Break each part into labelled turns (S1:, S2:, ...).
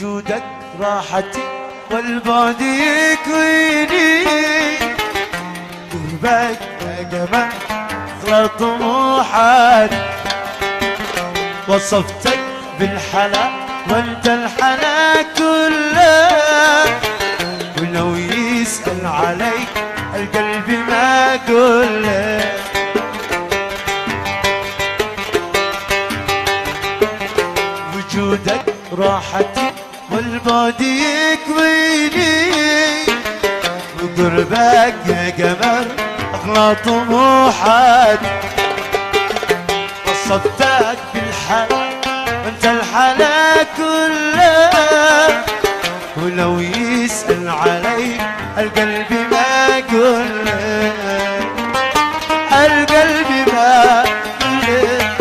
S1: وجودك راحتي والبعد يكويني، قربك يا جمال أغلى طموحاتي، وصفتك بالحلا وانت الحلا كله، ولو يسأل عليك القلب ما كله. وجودك راحتي والبعد يكويني، وقربك يا قمر أغلى طموحاتي، وصفتك بالحلا وانت الحلا كله، ولو يسأل علي القلب ما كله، القلب ما كله.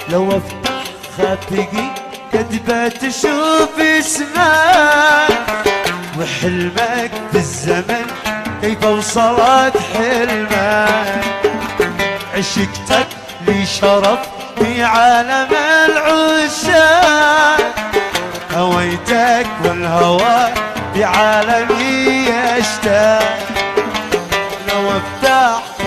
S1: لو افتح خافقي كذبة تشوف اسمك، وحلمك بالزمن كيف وصلت حلمك، عشقتك لي شرف في عالم العشاق، هويتك والهوى في عالمي يشتاق. لو افتح